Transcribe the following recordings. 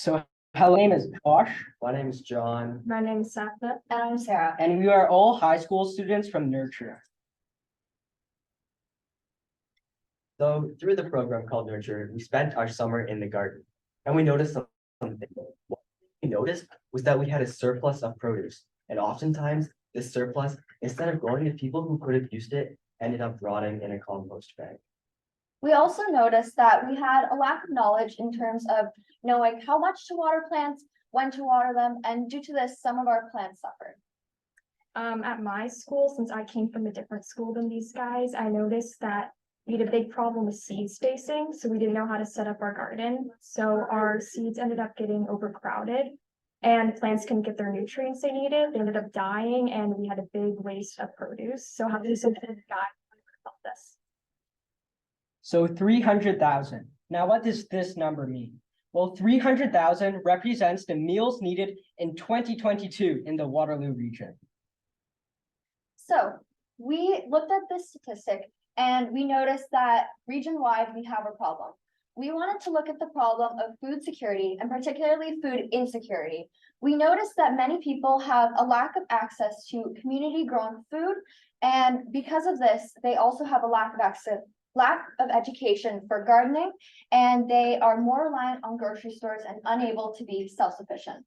So, hello, my name is Josh, My name is John. My name is Safa. And I'm Sarah. and we are all high school students from Nurture. So through the program called Nurture, we spent our summer in the garden and we noticed something. What we noticed was that we had a surplus of produce. And oftentimes this surplus, instead of going to people who could have used it, ended up rotting in a compost bag. We also noticed that we had a lack of knowledge in terms of knowing how much to water plants, when to water them, and due to this, some of our plants suffered. At my school, since I came from a different school than these guys, I noticed that we had a big problem with seed spacing, so we didn't know how to set up our garden. So our seeds ended up getting overcrowded and plants couldn't get their nutrients they needed. They ended up dying and we had a big waste of produce. So how do some guy about this? So 300,000. Now, what does this number mean? Well, 300,000 represents the meals needed in 2022 in the Waterloo region. So we looked at this statistic and we noticed that region-wide we have a problem. We wanted to look at the problem of food security and particularly food insecurity. We noticed that many people have a lack of access to community-grown food, and because of this, they also have a lack of education for gardening, and they are more reliant on grocery stores and unable to be self-sufficient.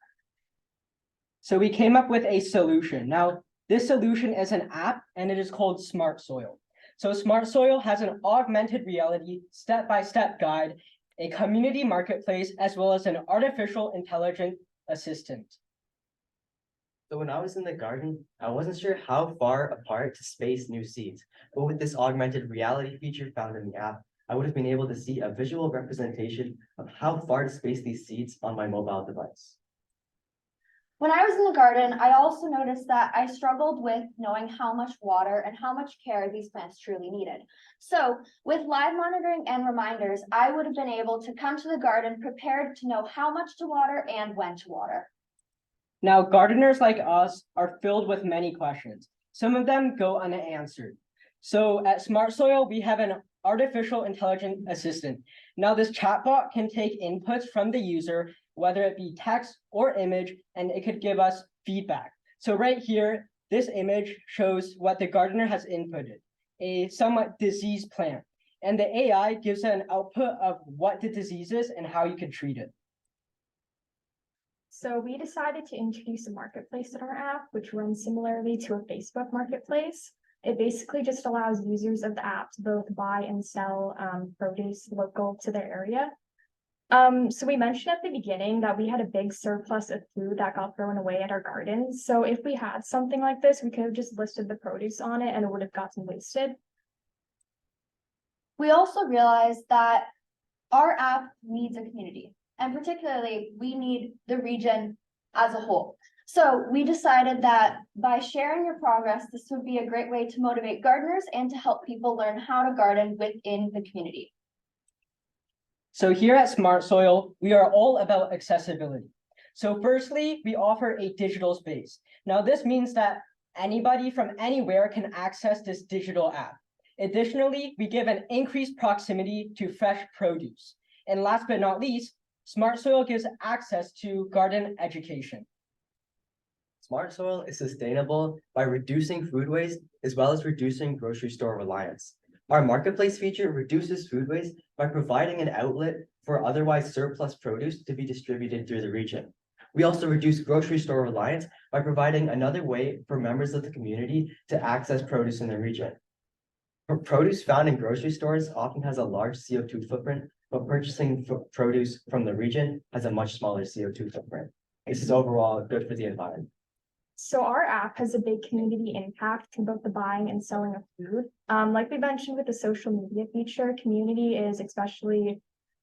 So we came up with a solution. Now, this solution is an app and it is called Smart Soil. So Smart Soil has an augmented reality step-by-step guide, a community marketplace, as well as an artificial intelligence assistant. So when I was in the garden, I wasn't sure how far apart to space new seeds, but with this augmented reality feature found in the app, I would have been able to see a visual representation of how far to space these seeds on my mobile device. When I was in the garden, I also noticed that I struggled with knowing how much water and how much care these plants truly needed. So with live monitoring and reminders, I would have been able to come to the garden prepared to know how much to water and when to water. Now, gardeners like us are filled with many questions. Some of them go unanswered. So at Smart Soil, we have an artificial intelligence assistant. Now, this chatbot can take inputs from the user, whether it be text or image, and it could give us feedback. So right here, this image shows what the gardener has inputted, a somewhat diseased plant. And the AI gives an output of what the disease is and how you could treat it. So we decided to introduce a marketplace in our app, which runs similarly to a Facebook marketplace. It basically just allows users of the app to both buy and sell produce local to their area. So we mentioned at the beginning that we had a big surplus of food that got thrown away at our gardens. So if we had something like this, we could have just listed the produce on it and it would have gotten wasted. We also realized that our app needs a community, and particularly we need the region as a whole. So we decided that by sharing your progress, this would be a great way to motivate gardeners and to help people learn how to garden within the community. So here at Smart Soil, we are all about accessibility. So firstly, we offer a digital space. Now this means that anybody from anywhere can access this digital app. Additionally, we give an increased proximity to fresh produce. And last but not least, Smart Soil gives access to garden education. Smart Soil is sustainable by reducing food waste as well as reducing grocery store reliance. Our marketplace feature reduces food waste by providing an outlet for otherwise surplus produce to be distributed through the region. We also reduce grocery store reliance by providing another way for members of the community to access produce in the region. Produce found in grocery stores often has a large CO2 footprint, but purchasing produce from the region has a much smaller CO2 footprint. This is overall good for the environment. So our app has a big community impact to both the buying and selling of food. Like we mentioned with the social media feature, community is especially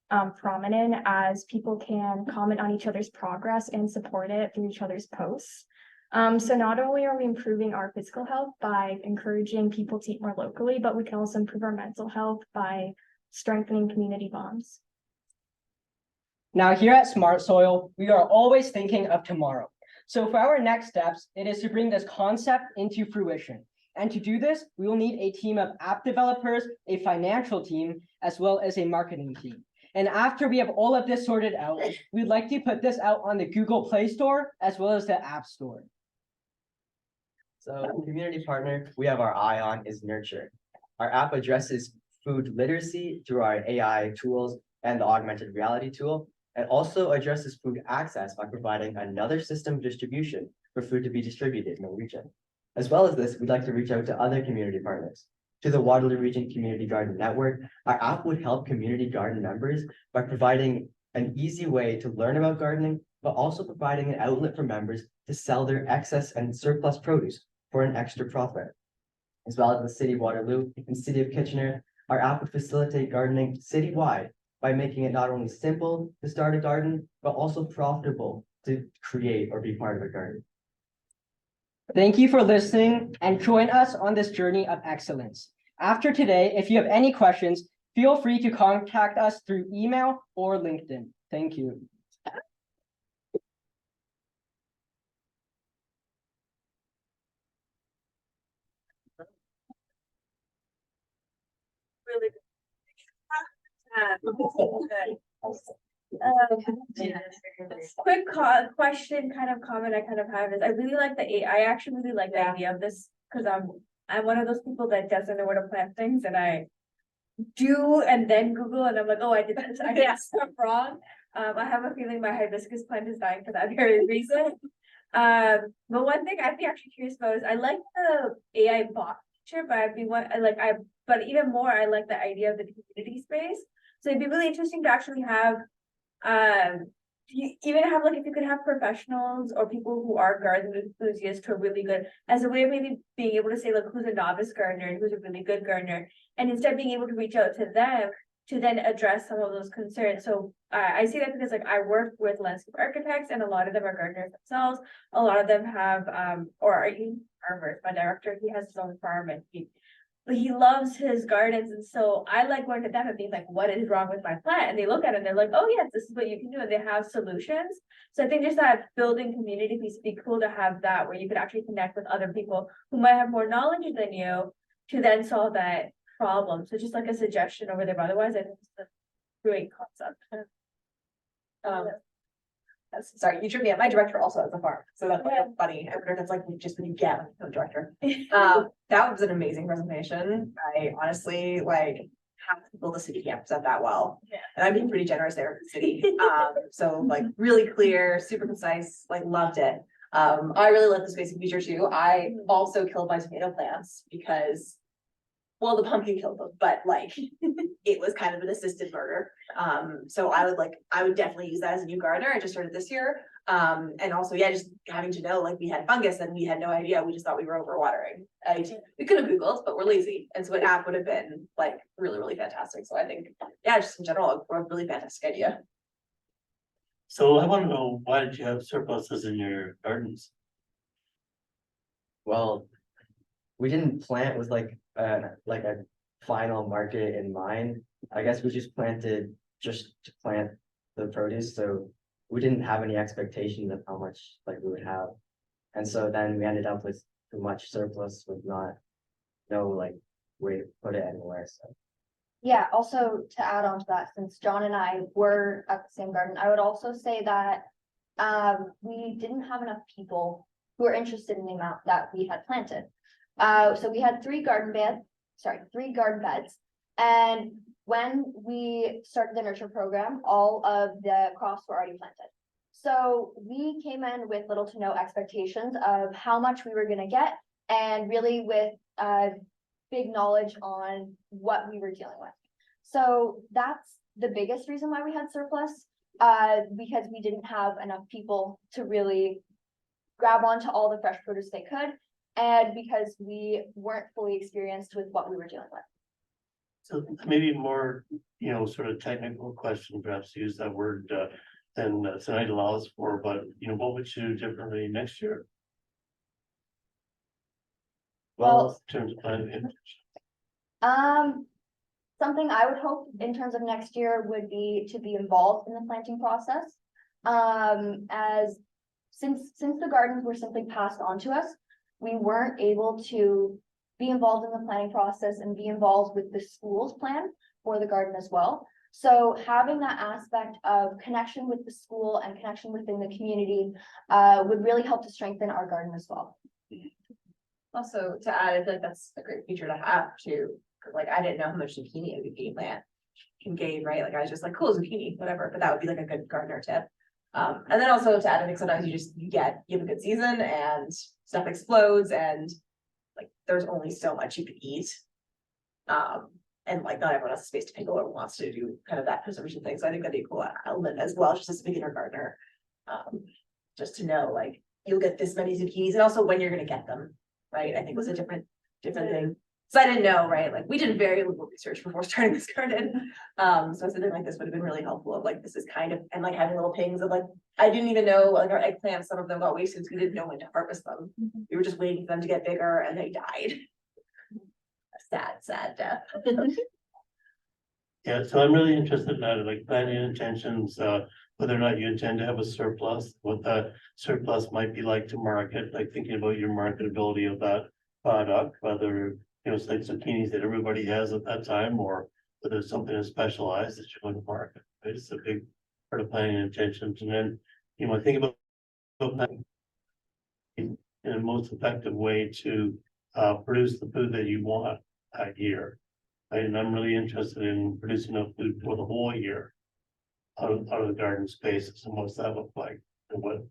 prominent as people can comment on each other's progress and support it through each other's posts. So not only are we improving our physical health by encouraging people to eat more locally, but we can also improve our mental health by strengthening community bonds. Now here at Smart Soil, we are always thinking of tomorrow. So for our next steps, it is to bring this concept into fruition. And to do this, we will need a team of app developers, a financial team, as well as a marketing team. And after we have all of this sorted out, we'd like to put this out on the Google Play Store as well as the App Store. So community partner we have our eye on is Nurture. Our app addresses food literacy through our AI tools and the augmented reality tool. It also addresses food access by providing another system of distribution for food to be distributed in the region. As well as this, we'd like to reach out to other community partners. To the Waterloo Region Community Garden Network, our app would help community garden members by providing an easy way to learn about gardening, but also providing an outlet for members to sell their excess and surplus produce for an extra profit. As well as the City of Waterloo and City of Kitchener, our app would facilitate gardening citywide by making it not only simple to start a garden, but also profitable to create or be part of a garden. Thank you for listening and join us on this journey of excellence. After today, if you have any questions, feel free to contact us through email or LinkedIn. Thank you. Really quick question, kind of comment I kind of have is I really like I actually really like the idea of this because I'm one of those people that doesn't know where to plant things and I do and then Google and I'm like, oh, I did this, I did stuff wrong. I have a feeling my hibiscus plant is dying for that very reason. But one thing I'd be actually curious about is I like the AI bot feature, but but even more I like the idea of the community space. So it'd be really interesting to actually have even have like if you could have professionals or people who are garden enthusiasts who are really good as a way of maybe being able to say like who's a novice gardener and who's a really good gardener, and instead being able to reach out to them to then address some of those concerns. So I see that because like I work with landscape architects and a lot of them are gardeners themselves. A lot of them have or are you farmers. My director, he has his own farm and he loves his gardens, and so I like going to them and being like, what is wrong with my plant? And they look at it and they're like, oh yes, this is what you can do, and they have solutions. So I think just that building community piece would be cool to have that where you could actually connect with other people who might have more knowledge than you to then solve that problem. So just like a suggestion over there, but otherwise I think it's a great concept. Sorry, you drew me up. My director also has a farm, so that's like funny. I wonder if it's like just when you get a director. That was an amazing presentation. I honestly like have people the city can't present that well, and I'm being pretty generous there with the city. So like really clear, super concise. Like loved it. I really love the spacing feature too. I also killed my tomato plants because, well, the pumpkin killed them, but like it was kind of an assisted murder. So I would definitely use that as a new gardener. I just started this year. And also, yeah, just having to know like we had fungus and we had no idea. We just thought we were overwatering. We could have Googled, but we're lazy. And so an app would have been like really, really fantastic. So I think, yeah, just in general, a really fantastic idea. So I want to know, why did you have surpluses in your gardens? Well, we didn't plant with like a final market in mind. I guess we just planted just to plant the produce, so we didn't have any expectations of how much like we would have, and so then we ended up with too much surplus with no like way to put it anywhere. So Yeah, also to add on to that, since John and I were at the same garden, I would also say that we didn't have enough people who were interested in the amount that we had planted. So we had three garden beds. And when we started the nurture program, all of the crops were already planted. So we came in with little to no expectations of how much we were going to get, and really with big knowledge on what we were dealing with. So that's the biggest reason why we had surplus, because we didn't have enough people to really grab onto all the fresh produce they could, and because we weren't fully experienced with what we were dealing with. So maybe more, sort of technical question, perhaps use that word than tonight allows for, but what would you do differently next year? Well, in terms of planning. Something I would hope in terms of next year would be to be involved in the planting process. As since the gardens were simply passed on to us, we weren't able to be involved in the planning process and be involved with the school's plan for the garden as well. So having that aspect of connection with the school and connection within the community would really help to strengthen our garden as well. Also, to add, I feel like that's a great feature to have too, 'cause like I didn't know how much zucchini a zucchini plant can gain, right? Like I was just like, cool, zucchini, whatever, but that would be like a good gardener tip. And then also to add, I think sometimes you have a good season and stuff explodes and like there's only so much you can eat. And like not everyone has space to pick or wants to do kind of that preservation thing. So I think that'd be a cool element as well, just as a beginner gardener. Just to know like you'll get this many zucchinis and also when you're gonna get them, right? I think was a different thing. So I didn't know, right? Like we did very little research before starting this garden. So something like this would have been really helpful of like, this is kind of, and like having little pings of like, I didn't even know like our eggplants, some of them got wasted because we didn't know when to harvest them. We were just waiting for them to get bigger and they died. A sad death. Yeah, so I'm really interested in that, like planning intentions, whether or not you intend to have a surplus, what that surplus might be like to market, like thinking about your marketability of that product, whether, you know, it's like zucchinis that everybody has at that time, or whether it's something that's specialized that you're going to market. Right? It's a big part of planning intentions. And then, you know, I think about planning in the most effective way to produce the food that you want that year. Right? And I'm really interested in producing enough food for the whole year out of the garden spaces, and what's that look like, and what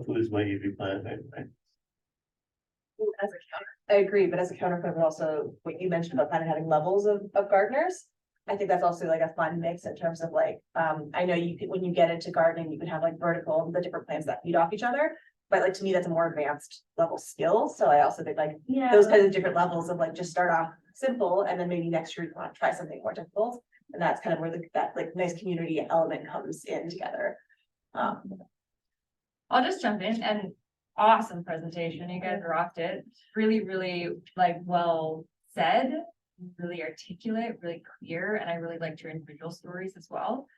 foods might you be planting, right? As a counter, I agree, but as a counterpoint, but also what you mentioned about kind of having levels of gardeners. I think that's also like a fun mix in terms of like, I know you could, when you get into gardening, you can have like vertical, the different plants that feed off each other. But like to me, that's a more advanced level skill. So I also think like those kinds of different levels of like just start off simple and then maybe next year you want to try something more difficult. And that's kind of where that like nice community element comes in together. I'll just jump in and awesome presentation. You guys rocked it. Really, really like well said, really articulate, really clear. And I really liked your individual stories as well.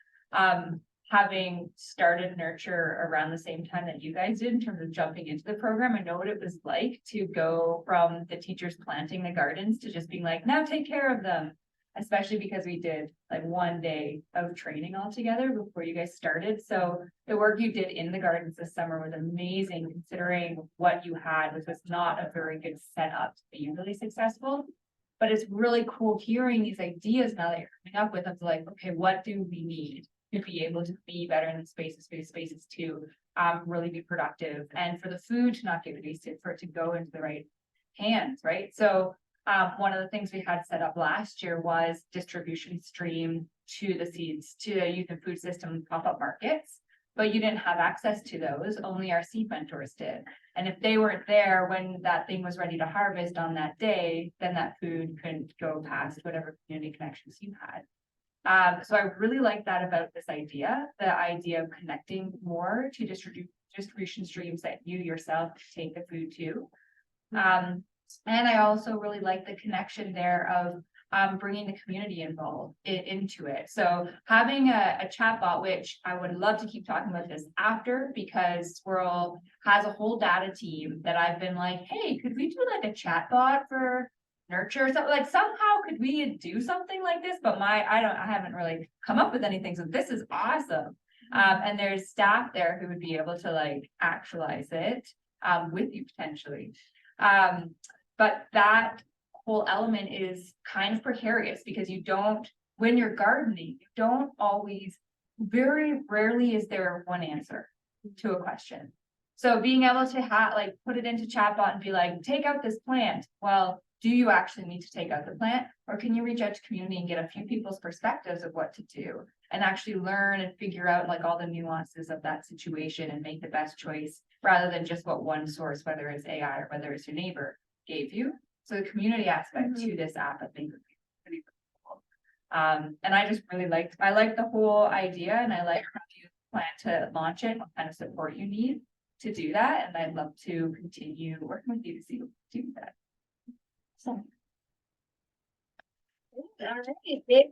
Having started Nurture around the same time that you guys did in terms of jumping into the program, I know what it was like to go from the teachers planting the gardens to just being like, now take care of them. Especially because we did like one day of training all together before you guys started. So the work you did in the gardens this summer was amazing considering what you had, which was not a very good setup to be really successful. But it's really cool hearing these ideas now that you're coming up with of like, okay, what do we need to be able to be better in the spaces to really be productive and for the food to not get wasted, for it to go into the right hands, right? So one of the things we had set up last year was distribution stream to the seeds, to the youth and food system pop-up markets, but you didn't have access to those, only our seed mentors did. And if they weren't there when that thing was ready to harvest on that day, then that food couldn't go past whatever community connections you had. So I really like that about this idea, the idea of connecting more to distribution streams that you yourself take the food to. And I also really like the connection there of bringing the community involved into it. So having a chat bot, which I would love to keep talking about this after, because Swirl has a whole data team that I've been like, hey, could we do like a chat bot for Nurture or something? Like somehow could we do something like this? But I haven't really come up with anything. So this is awesome. And there's staff there who would be able to like actualize it with you potentially. But that whole element is kind of precarious because you don't, when you're gardening, you don't always, very rarely is there one answer to a question. So being able to have like put it into chatbot and be like, take out this plant. Well, do you actually need to take out the plant, or can you reach out to community and get a few people's perspectives of what to do and actually learn and figure out like all the nuances of that situation and make the best choice rather than just what one source, whether it's AI or whether it's your neighbor, gave you. So the community aspect to this app, I think, would be pretty cool. And I just really I like the whole idea, and I like how you plan to launch it, what kind of support you need to do that. And I'd love to continue working with you to see what you do that. So. All right.